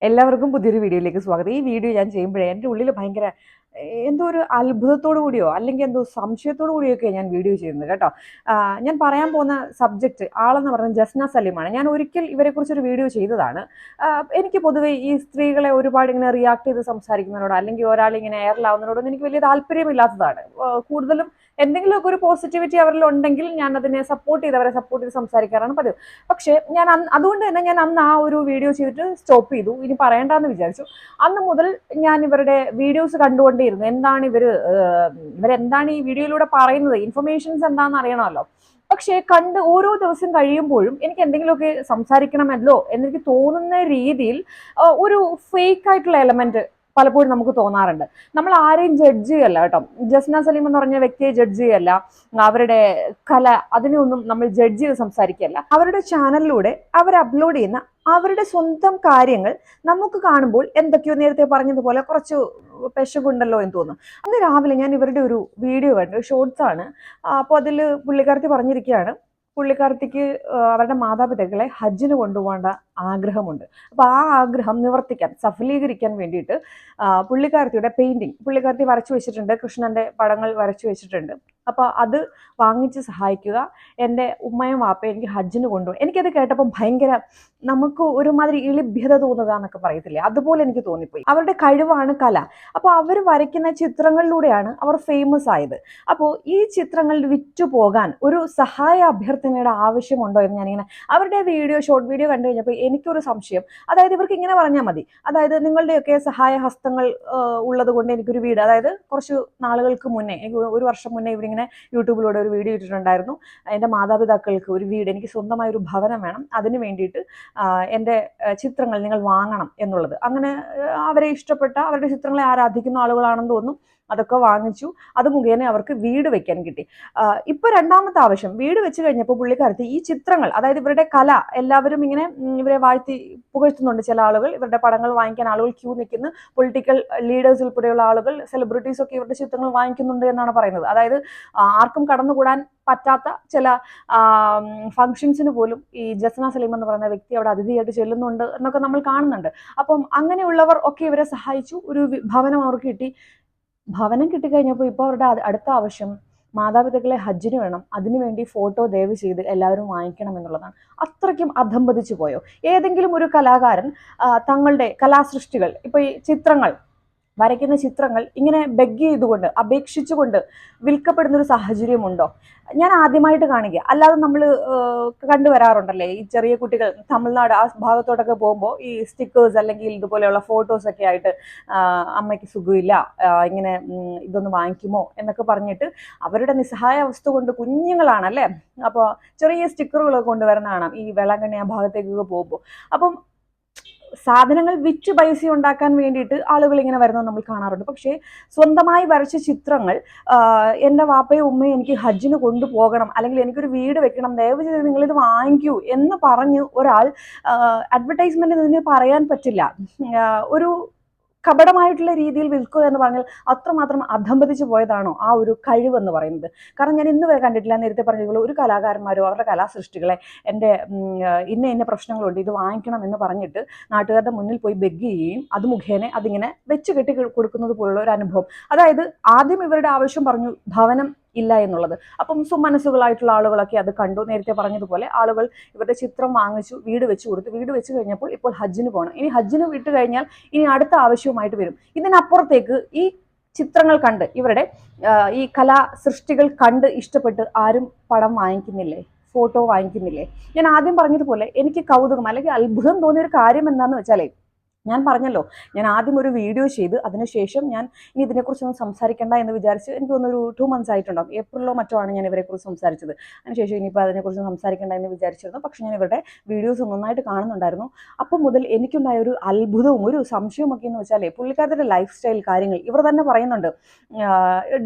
എല്ലാവർക്കും പുതിയൊരു വീഡിയോയിലേക്ക് സ്വാഗതം. ഈ വീഡിയോ ഞാൻ ചെയ്യുമ്പോഴേ എൻ്റെ ഉള്ളിൽ ഭയങ്കര എന്തോ ഒരു അത്ഭുതത്തോടു കൂടിയോ അല്ലെങ്കിൽ എന്തോ സംശയത്തോടു കൂടിയൊക്കെ ഞാൻ വീഡിയോ ചെയ്യുന്നത് കേട്ടോ. ഞാൻ പറയാൻ പോകുന്ന സബ്ജക്റ്റ് ആളെന്ന് പറയുന്നത് ജസ്ന സലീമാണ്. ഞാൻ ഒരിക്കൽ ഇവരെക്കുറിച്ചൊരു വീഡിയോ ചെയ്തതാണ്. എനിക്ക് പൊതുവേ ഈ സ്ത്രീകളെ ഒരുപാട് ഇങ്ങനെ റിയാക്ട് ചെയ്ത് സംസാരിക്കുന്നതിനോട് അല്ലെങ്കിൽ ഒരാളിങ്ങനെ എയറിലാവുന്നതിനോടൊന്നും എനിക്ക് വലിയ താല്പര്യമില്ലാത്തതാണ്. കൂടുതലും എന്തെങ്കിലുമൊക്കെ ഒരു പോസിറ്റിവിറ്റി അവരിൽ ഉണ്ടെങ്കിൽ ഞാൻ അതിനെ അവരെ സപ്പോർട്ട് ചെയ്ത് സംസാരിക്കാറാണ് പതിവ്. പക്ഷേ അതുകൊണ്ട് തന്നെ ഞാൻ അന്ന് ആ ഒരു വീഡിയോ ചെയ്തിട്ട് സ്റ്റോപ്പ് ചെയ്തു. ഇനി പറയണ്ടെന്ന് വിചാരിച്ചു. അന്ന് മുതൽ ഞാൻ ഇവരുടെ വീഡിയോസ് കണ്ടുകൊണ്ടേയിരുന്നു. ഇവരെന്താണ് ഈ വീഡിയോയിലൂടെ പറയുന്നത്, ഇൻഫർമേഷൻസ് എന്താണെന്ന് അറിയണമല്ലോ. പക്ഷേ ഓരോ ദിവസം കഴിയുമ്പോഴും എനിക്ക് എന്തെങ്കിലുമൊക്കെ സംസാരിക്കണമല്ലോ എന്നെനിക്ക് തോന്നുന്ന രീതിയിൽ ഒരു ഫേക്ക് ആയിട്ടുള്ള എലമെന്റ് പലപ്പോഴും നമുക്ക് തോന്നാറുണ്ട്. നമ്മൾ ആരെയും ജഡ്ജ് ചെയ്യല്ല കേട്ടോ. ജസ്ന സലീം എന്ന് പറഞ്ഞ വ്യക്തിയെ ജഡ്ജ് ചെയ്യല്ല, അവരുടെ കല അതിനെയൊന്നും നമ്മൾ ജഡ്ജ് ചെയ്ത് സംസാരിക്കുകയല്ല. അവരുടെ ചാനലിലൂടെ അവർ അപ്ലോഡ് ചെയ്യുന്ന അവരുടെ സ്വന്തം കാര്യങ്ങൾ നമുക്ക് കാണുമ്പോൾ എന്തൊക്കെയോ നേരത്തെ പറഞ്ഞതുപോലെ കുറച്ച് പെശകുണ്ടല്ലോ എന്ന് തോന്നും. അന്ന് രാവിലെ ഞാൻ ഇവരുടെ ഒരു വീഡിയോ കണ്ടു, ഷോർട്സ് ആണ്. അപ്പോൾ അതിൽ പുള്ളിക്കാരത്തി പറഞ്ഞിരിക്കുകയാണ്, പുള്ളിക്കാരത്തിക്ക് അവരുടെ മാതാപിതാക്കളെ ഹജ്ജിന് കൊണ്ടുപോകേണ്ട ആഗ്രഹമുണ്ട്. അപ്പോൾ ആ ആഗ്രഹം നിവർത്തിക്കാൻ, സഫലീകരിക്കാൻ വേണ്ടിയിട്ട് പുള്ളിക്കാരത്തിയുടെ പെയിന്റിങ് പുള്ളിക്കാരത്തി വരച്ചു വെച്ചിട്ടുണ്ട്, കൃഷ്ണന്റെ പടങ്ങൾ വരച്ചു വെച്ചിട്ടുണ്ട്. അപ്പോൾ അത് വാങ്ങിച്ച് സഹായിക്കുക, എൻ്റെ ഉമ്മയും വാപ്പയും എനിക്ക് ഹജ്ജിന് കൊണ്ടുപോകും. എനിക്കത് കേട്ടപ്പോൾ ഭയങ്കര, നമുക്ക് ഒരുമാതിരി ഇളിഭ്യത തോന്നുക എന്നൊക്കെ പറയത്തില്ലേ, അതുപോലെ എനിക്ക് തോന്നിപ്പോയി. അവരുടെ കഴിവാണ് കല. അപ്പോൾ അവർ വരയ്ക്കുന്ന ചിത്രങ്ങളിലൂടെയാണ് അവർ ഫേമസ് ആയത്. അപ്പോൾ ഈ ചിത്രങ്ങൾ വിറ്റു പോകാൻ ഒരു സഹായ അഭ്യർത്ഥനയുടെ ആവശ്യമുണ്ടോ എന്ന് ഞാനിങ്ങനെ അവരുടെ ഷോർട്ട് വീഡിയോ കണ്ടു കഴിഞ്ഞപ്പോൾ എനിക്കൊരു സംശയം. അതായത് ഇവർക്ക് ഇങ്ങനെ പറഞ്ഞാൽ മതി, അതായത് നിങ്ങളുടെയൊക്കെ സഹായ ഹസ്തങ്ങൾ ഉള്ളത് കൊണ്ട് എനിക്കൊരു വീട്, അതായത് കുറച്ച് നാളുകൾക്ക് മുന്നേ, എനിക്ക് ഒരു വർഷം മുന്നേ ഇവരിങ്ങനെ യൂട്യൂബിലൂടെ ഒരു വീഡിയോ ഇട്ടിട്ടുണ്ടായിരുന്നു. എൻ്റെ മാതാപിതാക്കൾക്ക് ഒരു വീട്, എനിക്ക് സ്വന്തമായ ഒരു ഭവനം വേണം, അതിന് വേണ്ടിയിട്ട് എൻ്റെ ചിത്രങ്ങൾ നിങ്ങൾ വാങ്ങണം എന്നുള്ളത്. അങ്ങനെ അവരെ ഇഷ്ടപ്പെട്ട, അവരുടെ ചിത്രങ്ങളെ ആരാധിക്കുന്ന ആളുകളാണെന്ന് തോന്നുന്നു, അതൊക്കെ വാങ്ങിച്ചു. അത് മുഖേന അവർക്ക് വീട് വെക്കാൻ കിട്ടി. ഇപ്പൊ രണ്ടാമത്തെ ആവശ്യം, വീട് വെച്ച് കഴിഞ്ഞപ്പോൾ പുള്ളിക്കാരത്തി ഈ ചിത്രങ്ങൾ, അതായത് ഇവരുടെ കല, എല്ലാവരും ഇങ്ങനെ ഇവരെ വാഴ്ത്തി പുകഴ്ത്തുന്നുണ്ട്. ചില ആളുകൾ ഇവരുടെ പടങ്ങൾ വാങ്ങിക്കാൻ ആളുകൾ ക്യൂ നിൽക്കുന്നു. പൊളിറ്റിക്കൽ ലീഡേഴ്സ് ഉൾപ്പെടെയുള്ള ആളുകൾ, സെലിബ്രിറ്റീസ് ഒക്കെ ഇവരുടെ ചിത്രങ്ങൾ വാങ്ങിക്കുന്നുണ്ട് എന്നാണ് പറയുന്നത്. അതായത് ആർക്കും കടന്നുകൂടാൻ പറ്റാത്ത ചില ഫങ്ഷൻസിന് പോലും ഈ ജസ്ന സലീം എന്ന് പറയുന്ന വ്യക്തി അവിടെ അതിഥിയായിട്ട് ചെല്ലുന്നുണ്ട് എന്നൊക്കെ നമ്മൾ കാണുന്നുണ്ട്. അപ്പം അങ്ങനെയുള്ളവർ ഒക്കെ ഇവരെ സഹായിച്ചു. ഒരു ഭവനം അവർക്ക് കിട്ടി. ഭവനം കിട്ടിക്കഴിഞ്ഞപ്പോൾ ഇപ്പോൾ അവരുടെ അടുത്ത ആവശ്യം മാതാപിതാക്കളെ ഹജ്ജിന് വേണം, അതിനുവേണ്ടി ഫോട്ടോ ദയവ് ചെയ്ത് എല്ലാവരും വാങ്ങിക്കണം എന്നുള്ളതാണ്. അത്രയ്ക്കും അധംപതിച്ചു പോയോ? ഏതെങ്കിലും ഒരു കലാകാരൻ തങ്ങളുടെ കലാസൃഷ്ടികൾ, ഇപ്പൊ ഈ ചിത്രങ്ങൾ വരയ്ക്കുന്ന ചിത്രങ്ങൾ ഇങ്ങനെ ബെഗ് ചെയ്തുകൊണ്ട്, അപേക്ഷിച്ചുകൊണ്ട് വിൽക്കപ്പെടുന്ന ഒരു സാഹചര്യമുണ്ടോ? ഞാൻ ആദ്യമായിട്ട് കാണുക. അല്ലാതെ നമ്മൾ കണ്ടുവരാറുണ്ടല്ലേ, ഈ ചെറിയ കുട്ടികൾ തമിഴ്നാട് ആ ഭാഗത്തോട്ടൊക്കെ പോകുമ്പോൾ ഈ സ്റ്റിക്കേഴ്സ് അല്ലെങ്കിൽ ഇതുപോലെയുള്ള ഫോട്ടോസ് ഒക്കെ ആയിട്ട്, അമ്മയ്ക്ക് സുഖമില്ല, ഇങ്ങനെ ഇതൊന്ന് വാങ്ങിക്കുമോ എന്നൊക്കെ പറഞ്ഞിട്ട് അവരുടെ നിസ്സഹായ അവസ്ഥ കൊണ്ട്, കുഞ്ഞുങ്ങളാണല്ലേ, അപ്പോൾ ചെറിയ സ്റ്റിക്കറുകളൊക്കെ കൊണ്ടുവരുന്ന കാണാം ഈ വേളാങ്കണ്ണി ആ ഭാഗത്തേക്കൊക്കെ പോകുമ്പോൾ. അപ്പം സാധനങ്ങൾ വിറ്റ് പൈസ ഉണ്ടാക്കാൻ വേണ്ടിയിട്ട് ആളുകൾ ഇങ്ങനെ വരുന്നത് നമ്മൾ കാണാറുണ്ട്. പക്ഷേ സ്വന്തമായി വരച്ച ചിത്രങ്ങൾ, എൻ്റെ വാപ്പയും ഉമ്മയും എനിക്ക് ഹജ്ജിന് കൊണ്ടുപോകണം, അല്ലെങ്കിൽ എനിക്കൊരു വീട് വെക്കണം, ദയവ് ചെയ്ത് നിങ്ങളിത് വാങ്ങിക്കൂ എന്ന് പറഞ്ഞ് ഒരാൾ അഡ്വർടൈസ്മെന്റ് ഇതിന് പറയാൻ പറ്റില്ല. ഒരു കപടമായിട്ടുള്ള രീതിയിൽ വിൽക്കുക എന്ന് പറഞ്ഞാൽ അത്രമാത്രം അധംപതിച്ചു പോയതാണോ ആ ഒരു കഴിവെന്ന് പറയുന്നത്? കാരണം ഞാൻ ഇന്ന് വരെ കണ്ടിട്ടില്ല, നേരത്തെ പറഞ്ഞതുപോലെ ഒരു കലാകാരന്മാരോ അവരുടെ കലാസൃഷ്ടികളെ എൻ്റെ ഇന്ന പ്രശ്നങ്ങളുണ്ട്, ഇത് വാങ്ങിക്കണം എന്ന് പറഞ്ഞിട്ട് നാട്ടുകാരുടെ മുന്നിൽ പോയി ബെഗ് ചെയ്യുകയും അത് മുഖേന അതിങ്ങനെ വെച്ച് കെട്ടി കൊടുക്കുന്നത് പോലുള്ള ഒരു അനുഭവം. അതായത് ആദ്യം ഇവരുടെ ആവശ്യം പറഞ്ഞു ഭവനം ഇല്ല എന്നുള്ളത്. അപ്പം സുമനസ്സുകളായിട്ടുള്ള ആളുകളൊക്കെ അത് കണ്ടു. നേരത്തെ പറഞ്ഞതുപോലെ ആളുകൾ ഇവരുടെ ചിത്രം വാങ്ങിച്ചു, വീട് വെച്ച് കൊടുത്തു. വീട് വെച്ച് കഴിഞ്ഞപ്പോൾ ഇപ്പോൾ ഹജ്ജിന് പോകണം. ഇനി ഹജ്ജിന് വിട്ട് കഴിഞ്ഞാൽ ഇനി അടുത്ത ആവശ്യവുമായിട്ട് വരും. ഇതിനപ്പുറത്തേക്ക് ഈ ചിത്രങ്ങൾ കണ്ട്, ഇവരുടെ ഈ കലാ സൃഷ്ടികൾ കണ്ട് ഇഷ്ടപ്പെട്ട് ആരും പടം വാങ്ങിക്കുന്നില്ലേ, ഫോട്ടോ വാങ്ങിക്കുന്നില്ലേ? ഞാൻ ആദ്യം പറഞ്ഞതുപോലെ എനിക്ക് കൗതുകം അല്ലെങ്കിൽ അത്ഭുതം തോന്നിയ ഒരു കാര്യം എന്താന്ന് വെച്ചാലേ, ഞാൻ പറഞ്ഞല്ലോ, ഞാൻ ആദ്യം ഒരു വീഡിയോ ചെയ്ത് അതിനുശേഷം ഞാൻ ഇനി ഇതിനെക്കുറിച്ചൊന്നും സംസാരിക്കേണ്ട എന്ന് വിചാരിച്ച്, എനിക്ക് തോന്നുന്നു ഒരു 2 months ആയിട്ടുണ്ടാകും, ഏപ്രിലോ മറ്റോ ആണ് ഞാൻ ഇവരെക്കുറിച്ച് സംസാരിച്ചത്. അതിനുശേഷം ഇനിയിപ്പോൾ അതിനെക്കുറിച്ച് സംസാരിക്കേണ്ട എന്ന് വിചാരിച്ചിരുന്നു. പക്ഷെ ഞാൻ ഇവരുടെ വീഡിയോസ് നന്നായിട്ട് കാണുന്നുണ്ടായിരുന്നു. അപ്പം മുതൽ എനിക്കുണ്ടായ ഒരു അത്ഭുതവും ഒരു സംശയവും ഒക്കെ എന്ന് വെച്ചാൽ, പുള്ളിക്കാരുടെ ലൈഫ് സ്റ്റൈൽ കാര്യങ്ങൾ ഇവർ തന്നെ പറയുന്നുണ്ട്.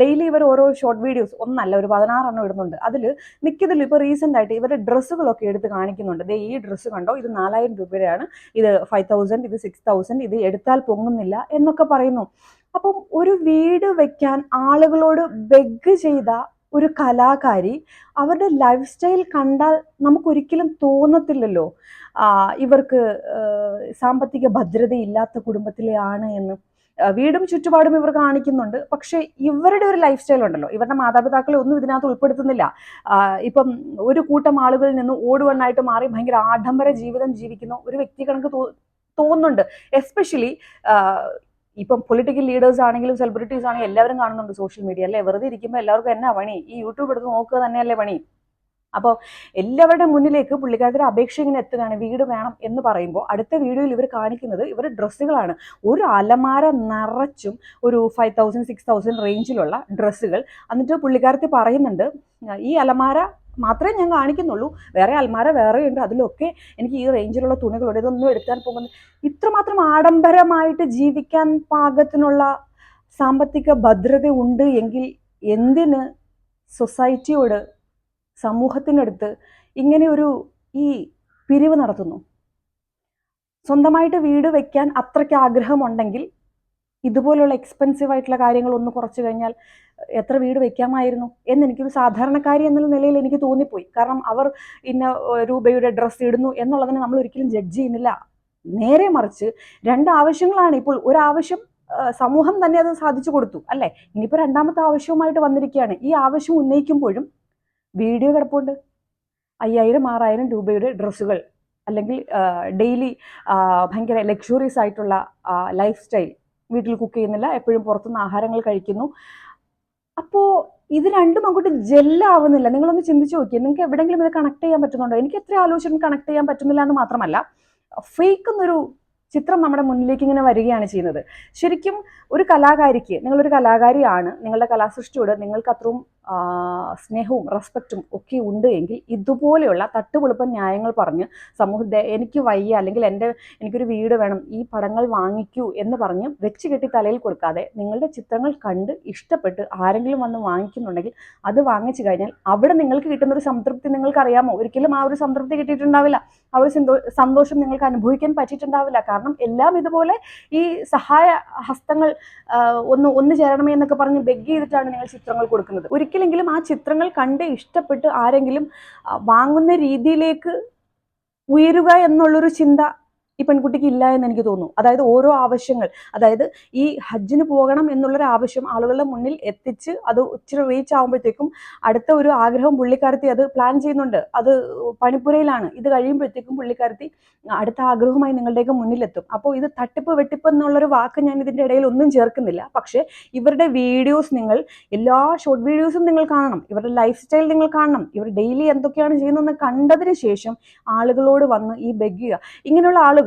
ഡെയിലി ഇവർ ഓരോ ഷോർട്ട് വീഡിയോസ്, ഒന്നല്ല ഒരു 16 എണ്ണം ഇടുന്നുണ്ട്. അതിൽ മിക്കതിലും ഇപ്പോൾ റീസെൻ്റ് ആയിട്ട് ഇവരുടെ ഡ്രസ്സുകളൊക്കെ എടുത്ത് കാണിക്കുന്നുണ്ട്. ഈ ഡ്രസ്സ് കണ്ടോ, ഇത് 4000 രൂപയാണ്, ഇത് 5000, ഇത് 6000, ഇത് എടുത്താൽ പൊങ്ങുന്നില്ല എന്നൊക്കെ പറയുന്നു. അപ്പം ഒരു വീട് വെക്കാൻ ആളുകളോട് ബെഗ് ചെയ്ത ഒരു കലാകാരി അവരുടെ ലൈഫ് സ്റ്റൈൽ കണ്ടാൽ നമുക്കൊരിക്കലും തോന്നത്തില്ലല്ലോ ഇവർക്ക് സാമ്പത്തിക ഭദ്രതയില്ലാത്ത കുടുംബത്തിലെയാണ് എന്ന്. വീടും ചുറ്റുപാടും ഇവർ കാണിക്കുന്നുണ്ട്. പക്ഷെ ഇവരുടെ ഒരു ലൈഫ് സ്റ്റൈൽ ഉണ്ടല്ലോ, ഇവരുടെ മാതാപിതാക്കളെ ഒന്നും ഇതിനകത്ത് ഉൾപ്പെടുത്തുന്നില്ല. ഇപ്പം ഒരു കൂട്ടം ആളുകളിൽ നിന്ന് ഓടുവണ്ണായിട്ട് മാറി ഭയങ്കര ആഡംബര ജീവിതം ജീവിക്കുന്ന ഒരു വ്യക്തി കണക്ക് തോന്നുന്നുണ്ട്. എസ്പെഷ്യലി ഇപ്പം പൊളിറ്റിക്കൽ ലീഡേഴ്സ് ആണെങ്കിലും സെലിബ്രിറ്റീസ് ആണെങ്കിലും എല്ലാവരും കാണുന്നുണ്ട് സോഷ്യൽ മീഡിയ അല്ലേ. വെറുതെ ഇരിക്കുമ്പോൾ എല്ലാവർക്കും എന്നാ പണി, ഈ യൂട്യൂബ് എടുത്ത് നോക്കുക തന്നെയല്ലേ പണി. അപ്പോൾ എല്ലാവരുടെ മുന്നിലേക്ക് പുള്ളിക്കാരുടെ അപേക്ഷ ഇങ്ങനെ എത്തുകയാണ്, വീട് വേണം എന്ന് പറയുമ്പോൾ അടുത്ത വീഡിയോയിൽ ഇവർ കാണിക്കുന്നത് ഇവർ ഡ്രസ്സുകളാണ്. ഒരു അലമാര നിറച്ചും ഒരു 5000 6000 റേഞ്ചിലുള്ള ഡ്രസ്സുകൾ. എന്നിട്ട് പുള്ളിക്കാരത്തി പറയുന്നുണ്ട്, ഈ അലമാര മാത്രമേ ഞാൻ കാണിക്കുന്നുള്ളൂ, വേറെ അൽമാര വേറെയുണ്ട്, അതിലൊക്കെ എനിക്ക് ഈ റേഞ്ചിലുള്ള തുണികളുണ്ട്, ഇതൊന്നും എടുക്കാൻ പോകുന്നത്. ഇത്രമാത്രം ആഡംബരമായിട്ട് ജീവിക്കാൻ പാകത്തിനുള്ള സാമ്പത്തിക ഭദ്രത ഉണ്ട് എങ്കിൽ എന്തിന് സൊസൈറ്റിയോട്, സമൂഹത്തിനടുത്ത് ഇങ്ങനെ ഒരു ഈ പിരിവ് നടത്തുന്നു? സ്വന്തമായിട്ട് വീട് വെക്കാൻ അത്രയ്ക്ക് ആഗ്രഹമുണ്ടെങ്കിൽ ഇതുപോലുള്ള എക്സ്പെൻസീവ് ആയിട്ടുള്ള കാര്യങ്ങൾ ഒന്ന് കുറച്ച് കഴിഞ്ഞാൽ എത്ര വീട് വെക്കാമായിരുന്നു എന്ന് എനിക്കൊരു സാധാരണക്കാരി എന്നുള്ള നിലയിൽ എനിക്ക് തോന്നിപ്പോയി. കാരണം അവർ ഇന്ന രൂപയുടെ ഡ്രസ്സ് ഇടുന്നു എന്നുള്ളതിനെ നമ്മൾ ഒരിക്കലും ജഡ്ജ് ചെയ്യുന്നില്ല. നേരെ മറിച്ച് രണ്ട് ആവശ്യങ്ങളാണ്. ഇപ്പോൾ ഒരാവശ്യം സമൂഹം തന്നെ അത് സാധിച്ചു കൊടുത്തു അല്ലേ, ഇനിയിപ്പോൾ രണ്ടാമത്തെ ആവശ്യവുമായിട്ട് വന്നിരിക്കുകയാണ്. ഈ ആവശ്യം ഉന്നയിക്കുമ്പോഴും വീഡിയോ കിടപ്പുണ്ട്, 5000 6000 രൂപയുടെ ഡ്രസ്സുകൾ, അല്ലെങ്കിൽ ഡെയിലി ഭയങ്കര ലക്ഷറീസ് ആയിട്ടുള്ള ലൈഫ് സ്റ്റൈൽ, വീട്ടിൽ കുക്ക് ചെയ്യുന്നില്ല, എപ്പോഴും പുറത്തുനിന്ന് ആഹാരങ്ങൾ കഴിക്കുന്നു. അപ്പോൾ ഇത് രണ്ടും അങ്ങോട്ട് ജെല്ലാവുന്നില്ല. നിങ്ങളൊന്ന് ചിന്തിച്ചു നോക്കിയേ, നിങ്ങൾക്ക് എവിടെയെങ്കിലും ഇത് കണക്ട് ചെയ്യാൻ പറ്റുന്നുണ്ടോ? എനിക്ക് എത്ര ആലോചിച്ചിട്ടും കണക്ട് ചെയ്യാൻ പറ്റുന്നില്ല എന്ന് മാത്രമല്ല, ഫേക്ക് എന്നൊരു ചിത്രം നമ്മുടെ മുന്നിലേക്ക് ഇങ്ങനെ വരികയാണ് ചെയ്യുന്നത്. ശരിക്കും ഒരു കലാകാരിക്ക്, നിങ്ങളൊരു കലാകാരിയാണ്, നിങ്ങളുടെ കലാസൃഷ്ടിയോട് നിങ്ങൾക്ക് അത്രയും സ്നേഹവും റെസ്പെക്റ്റും ഒക്കെ ഉണ്ട് എങ്കിൽ ഇതുപോലെയുള്ള തട്ടുപൊളിപ്പൻ ന്യായങ്ങൾ പറഞ്ഞ് സമൂഹത്തെ എനിക്ക് വയ്യ, അല്ലെങ്കിൽ എനിക്കൊരു വീട് വേണം, ഈ പടങ്ങൾ വാങ്ങിക്കൂ എന്ന് പറഞ്ഞ് വെച്ച് കെട്ടി തലയിൽ കൊടുക്കാതെ നിങ്ങളുടെ ചിത്രങ്ങൾ കണ്ട് ഇഷ്ടപ്പെട്ട് ആരെങ്കിലും വന്ന് വാങ്ങിക്കുന്നുണ്ടെങ്കിൽ അത് വാങ്ങിച്ചു കഴിഞ്ഞാൽ അവിടെ നിങ്ങൾക്ക് കിട്ടുന്ന ഒരു സംതൃപ്തി നിങ്ങൾക്കറിയാമോ? ഒരിക്കലും ആ ഒരു സംതൃപ്തി കിട്ടിയിട്ടുണ്ടാവില്ല, ആ ഒരു സന്തോഷം നിങ്ങൾക്ക് അനുഭവിക്കാൻ പറ്റിയിട്ടുണ്ടാവില്ല. കാരണം എല്ലാം ഇതുപോലെ ഈ സഹായ ഹസ്തങ്ങൾ ഒന്ന് ചേരണമേ എന്നൊക്കെ പറഞ്ഞ് ബെഗ് ചെയ്തിട്ടാണ് നിങ്ങൾ ചിത്രങ്ങൾ കൊടുക്കുന്നത്. ഒരിക്കലെങ്കിലും ആ ചിത്രങ്ങൾ കണ്ട് ഇഷ്ടപ്പെട്ട് ആരെങ്കിലും വാങ്ങുന്ന രീതിയിലേക്ക് ഉയരുക എന്നുള്ളൊരു ചിന്ത ഈ പെൺകുട്ടിക്ക് ഇല്ല എന്ന് എനിക്ക് തോന്നുന്നു. അതായത് ഓരോ ആവശ്യങ്ങൾ, അതായത് ഈ ഹജ്ജിന് പോകണം എന്നുള്ളൊരു ആവശ്യം ആളുകളുടെ മുന്നിൽ എത്തിച്ച് അത് ഇച്ചിരി റീച്ച് ആകുമ്പോഴത്തേക്കും അടുത്ത ഒരു ആഗ്രഹം പുള്ളിക്കാരത്തി അത് പ്ലാൻ ചെയ്യുന്നുണ്ട്, അത് പണിപ്പുരയിലാണ്. ഇത് കഴിയുമ്പോഴത്തേക്കും പുള്ളിക്കാരത്തി അടുത്ത ആഗ്രഹവുമായി നിങ്ങളുടെയൊക്കെ മുന്നിലെത്തും. അപ്പോൾ ഇത് തട്ടിപ്പ് വെട്ടിപ്പ് എന്നുള്ളൊരു വാക്ക് ഞാൻ ഇതിൻ്റെ ഇടയിൽ ഒന്നും ചേർക്കുന്നില്ല. പക്ഷേ ഇവരുടെ വീഡിയോസ്, നിങ്ങൾ എല്ലാ ഷോർട്ട് വീഡിയോസും നിങ്ങൾ കാണണം, ഇവരുടെ ലൈഫ് സ്റ്റൈൽ നിങ്ങൾ കാണണം, ഇവർ ഡെയിലി എന്തൊക്കെയാണ് ചെയ്യുന്നതെന്ന് കണ്ടതിന് ശേഷം ആളുകളോട് വന്ന് ഈ ബെഗ് ചെയ്യുക. ഇങ്ങനെയുള്ള ആളുകൾ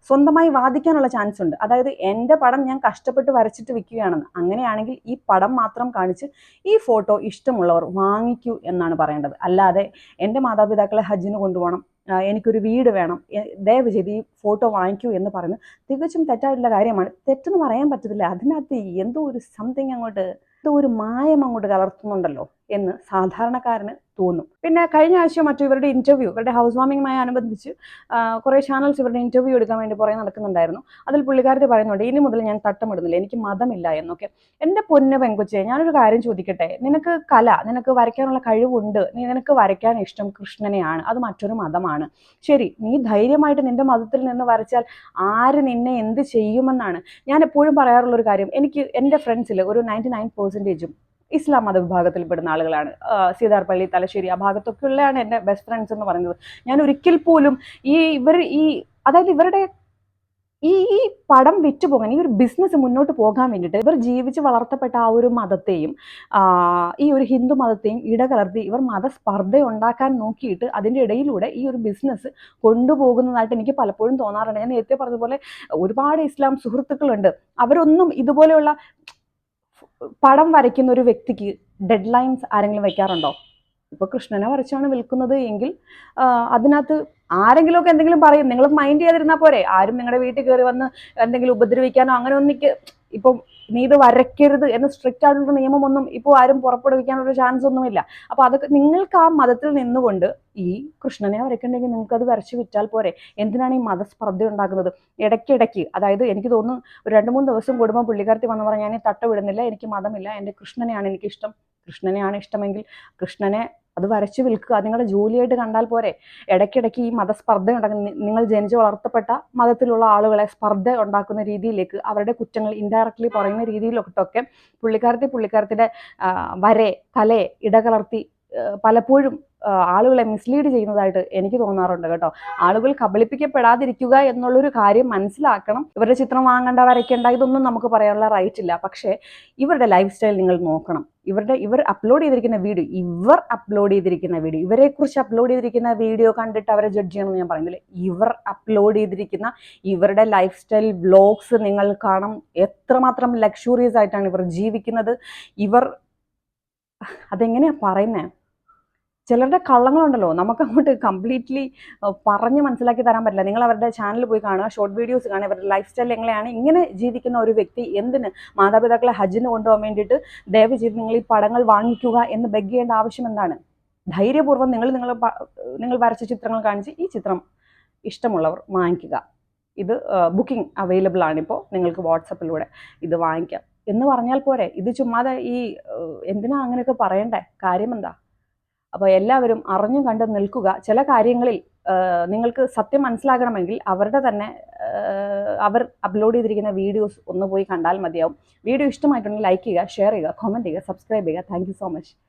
സ്വന്തമായി വാദിക്കാനുള്ള ചാൻസ് ഉണ്ട്. അതായത് എൻ്റെ പടം ഞാൻ കഷ്ടപ്പെട്ട് വരച്ചിട്ട് വിൽക്കുകയാണെന്ന്. അങ്ങനെയാണെങ്കിൽ ഈ പടം മാത്രം കാണിച്ച് ഈ ഫോട്ടോ ഇഷ്ടമുള്ളവർ വാങ്ങിക്കൂ എന്നാണ് പറയേണ്ടത്. അല്ലാതെ എൻ്റെ മാതാപിതാക്കളെ ഹജ്ജിന് കൊണ്ടുപോകണം, എനിക്കൊരു വീട് വേണം, ദയവ് ചെയ്ത് ഈ ഫോട്ടോ വാങ്ങിക്കൂ എന്ന് പറയുന്നത് തികച്ചും തെറ്റായിട്ടുള്ള കാര്യമാണ്. തെറ്റെന്ന് പറയാൻ പറ്റത്തില്ല, അതിനകത്ത് എന്തോ ഒരു സംതിങ് അങ്ങോട്ട്, എന്തോ ഒരു മായം അങ്ങോട്ട് കലർത്തുന്നുണ്ടല്ലോ എന്ന് സാധാരണക്കാരന് തോന്നും. പിന്നെ കഴിഞ്ഞ ആഴ്ച മറ്റു ഇവരുടെ ഇന്റർവ്യൂ, ഇവരുടെ ഹൗസ് വാമിങ്ങുമായി അനുബന്ധിച്ച് കുറേ ചാനൽസ് ഇവരുടെ ഇന്റർവ്യൂ എടുക്കാൻ വേണ്ടി പുറകെ നടക്കുന്നുണ്ടായിരുന്നു. അതിൽ പുള്ളിക്കാരത്തി പറയുന്നുണ്ട്, ഇനി മുതൽ ഞാൻ തട്ടമിടുന്നില്ല, എനിക്ക് മതമില്ല എന്നൊക്കെ. എൻ്റെ പൊന്ന് പെങ്കൊച്ചേ, ഞാനൊരു കാര്യം ചോദിക്കട്ടെ, നിനക്ക് നിനക്ക് വരയ്ക്കാനുള്ള കഴിവുണ്ട്, നിനക്ക് വരയ്ക്കാൻ ഇഷ്ടം കൃഷ്ണനെയാണ്, അത് മറ്റൊരു മതമാണ്, ശരി, നീ ധൈര്യമായിട്ട് നിന്റെ മതത്തിൽ നിന്ന് വരച്ചാൽ ആര് നിന്നെ എന്ത് ചെയ്യുമെന്നാണ്. ഞാൻ എപ്പോഴും പറയാറുള്ളൊരു കാര്യം, എനിക്ക് എൻ്റെ ഫ്രണ്ട്സിൽ ഒരു 99% ഇസ്ലാം മതവിഭാഗത്തിൽപ്പെടുന്ന ആളുകളാണ്. സീതാർപള്ളി, തലശ്ശേരി ആ ഭാഗത്തൊക്കെ ഉള്ളതാണ് എൻ്റെ ബെസ്റ്റ് ഫ്രണ്ട്സ് എന്ന് പറയുന്നത്. ഞാൻ ഒരിക്കൽ പോലും അതായത് ഇവരുടെ ഈ പടം വിറ്റുപോകാൻ, ഈ ഒരു ബിസിനസ് മുന്നോട്ട് പോകാൻ വേണ്ടിയിട്ട് ഇവർ ജീവിച്ച് വളർത്തപ്പെട്ട ആ ഒരു മതത്തെയും ഈ ഒരു ഹിന്ദു മതത്തെയും ഇടകലർത്തി ഇവർ മതസ്പർദ്ധ ഉണ്ടാക്കാൻ നോക്കിയിട്ട് അതിൻ്റെ ഇടയിലൂടെ ഈ ഒരു ബിസിനസ് കൊണ്ടുപോകുന്നതായിട്ട് എനിക്ക് പലപ്പോഴും തോന്നാറുണ്ട്. ഞാൻ നേരത്തെ പറഞ്ഞതുപോലെ ഒരുപാട് ഇസ്ലാം സുഹൃത്തുക്കളുണ്ട്, അവരൊന്നും ഇതുപോലെയുള്ള പടം വരയ്ക്കുന്ന ഒരു വ്യക്തിക്ക് ഡെഡ് ലൈൻസ് ആരെങ്കിലും വെക്കാറുണ്ടോ? ഇപ്പോൾ കൃഷ്ണനെ വരച്ചാണ് വിൽക്കുന്നത് എങ്കിൽ അതിനകത്ത് ആരെങ്കിലുമൊക്കെ എന്തെങ്കിലും പറയും, നിങ്ങൾ മൈൻഡ് ചെയ്യാതിരുന്നാൽ പോരെ. ആരും നിങ്ങളുടെ വീട്ടിൽ കയറി വന്ന് എന്തെങ്കിലും ഉപദ്രവിക്കാനോ അങ്ങനെ ഒന്നിക്ക് ഇപ്പം നീ ഇത് വരയ്ക്കരുത് എന്ന് സ്ട്രിക്റ്റ് ആയിട്ടുള്ള നിയമമൊന്നും ഇപ്പോൾ ആരും പുറപ്പെടുവിക്കാനുള്ള ചാൻസ് ഒന്നുമില്ല. അപ്പോൾ അതൊക്കെ നിങ്ങൾക്ക് ആ മതത്തിൽ നിന്നുകൊണ്ട് ഈ കൃഷ്ണനെ വരയ്ക്കണമെങ്കിൽ നിങ്ങൾക്ക് അത് വരച്ച് വിറ്റാൽ പോരെ. എന്തിനാണ് ഈ മതസ്പർദ്ധ ഉണ്ടാക്കുന്നത്? ഇടയ്ക്കിടയ്ക്ക്, അതായത് എനിക്ക് തോന്നുന്നു ഒരു 2-3 ദിവസം കൂടുമ്പോൾ പുള്ളിക്കാരത്തി വന്ന് പറഞ്ഞാൽ ഞാൻ തട്ട വിടുന്നില്ല, എനിക്ക് മതമില്ല, എൻ്റെ കൃഷ്ണനെയാണ് എനിക്കിഷ്ടം, കൃഷ്ണനെയാണ് ഇഷ്ടമെങ്കിൽ കൃഷ്ണനെ അത് വരച്ചു വിൽക്കുക, നിങ്ങളുടെ ജോലിയായിട്ട് കണ്ടാൽ പോരെ. ഇടയ്ക്കിടയ്ക്ക് ഈ മതസ്പർദ്ധ ഉണ്ടാക്കുന്ന, നിങ്ങൾ ജനിച്ചു വളർത്തപ്പെട്ട മതത്തിലുള്ള ആളുകളെ സ്പർദ്ധ ഉണ്ടാക്കുന്ന രീതിയിലേക്ക്, അവരുടെ കുറ്റങ്ങൾ ഇൻഡയറക്ട്ലി പറയുന്ന രീതിയിലൊക്കെ പുള്ളിക്കാരത്തിൻ്റെ വരെ കലയെ ഇടകലർത്തി പലപ്പോഴും ആളുകളെ മിസ്ലീഡ് ചെയ്യുന്നതായിട്ട് എനിക്ക് തോന്നാറുണ്ട് കേട്ടോ. ആളുകൾ കബളിപ്പിക്കപ്പെടാതിരിക്കുക എന്നുള്ളൊരു കാര്യം മനസ്സിലാക്കണം. ഇവരുടെ ചിത്രം വാങ്ങണ്ട, വരയ്ക്കേണ്ട, ഇതൊന്നും നമുക്ക് പറയാനുള്ള റൈറ്റ് ഇല്ല. പക്ഷേ ഇവരുടെ ലൈഫ് സ്റ്റൈൽ നിങ്ങൾ നോക്കണം. ഇവർ അപ്ലോഡ് ചെയ്തിരിക്കുന്ന വീഡിയോ, ഇവരെക്കുറിച്ച് അപ്ലോഡ് ചെയ്തിരിക്കുന്ന വീഡിയോ കണ്ടിട്ട് അവരെ ജഡ്ജ് ചെയ്യണമെന്ന് ഞാൻ പറയുന്നില്ല. ഇവർ അപ്ലോഡ് ചെയ്തിരിക്കുന്ന ഇവരുടെ ലൈഫ് സ്റ്റൈൽ വ്ലോഗ്സ് നിങ്ങൾ കാണും. എത്രമാത്രം ലക്ഷൂറിയസ് ആയിട്ടാണ് ഇവർ ജീവിക്കുന്നത്. അതെങ്ങനെയാ പറയുന്നത്? ചിലരുടെ കള്ളങ്ങളുണ്ടല്ലോ, നമുക്ക് അങ്ങോട്ട് കംപ്ലീറ്റ്ലി പറഞ്ഞ് മനസ്സിലാക്കി തരാൻ പറ്റില്ല. നിങ്ങൾ അവരുടെ ചാനൽ പോയി കാണുക, ഷോർട്ട് വീഡിയോസ് കാണുക, ഇവരുടെ ലൈഫ് സ്റ്റൈൽ എങ്ങനെയാണ്. ഇങ്ങനെ ജീവിക്കുന്ന ഒരു വ്യക്തി എന്തിന് മാതാപിതാക്കളെ ഹജ്ജിന് കൊണ്ടുപോകാൻ വേണ്ടിയിട്ട് ദയവ് ചെയ്ത് നിങ്ങൾ ഈ പടങ്ങൾ വാങ്ങിക്കുക എന്ന് ബെഗ് ചെയ്യേണ്ട ആവശ്യം എന്താണ്? ധൈര്യപൂർവ്വം നിങ്ങൾ വരച്ച ചിത്രങ്ങൾ കാണിച്ച് ഈ ചിത്രം ഇഷ്ടമുള്ളവർ വാങ്ങിക്കുക, ഇത് ബുക്കിംഗ് അവൈലബിൾ ആണിപ്പോൾ, നിങ്ങൾക്ക് വാട്സപ്പിലൂടെ ഇത് വാങ്ങിക്കാം എന്ന് പറഞ്ഞാൽ പോരെ. ഇത് ചുമ്മാതെ എന്തിനാ അങ്ങനെയൊക്കെ പറയണ്ടേ? കാര്യം എന്താ? അപ്പോൾ എല്ലാവരും അറിഞ്ഞും കണ്ടും നിൽക്കുക. ചില കാര്യങ്ങളിൽ നിങ്ങൾക്ക് സത്യം മനസ്സിലാകണമെങ്കിൽ അവർ അപ്ലോഡ് ചെയ്തിരിക്കുന്ന വീഡിയോസ് ഒന്ന് പോയി കണ്ടാൽ മതിയാവും. വീഡിയോ ഇഷ്ടമായിട്ടുണ്ടെങ്കിൽ ലൈക്ക് ചെയ്യുക, ഷെയർ ചെയ്യുക, കമൻറ്റ് ചെയ്യുക, സബ്സ്ക്രൈബ് ചെയ്യുക. Thank you so much.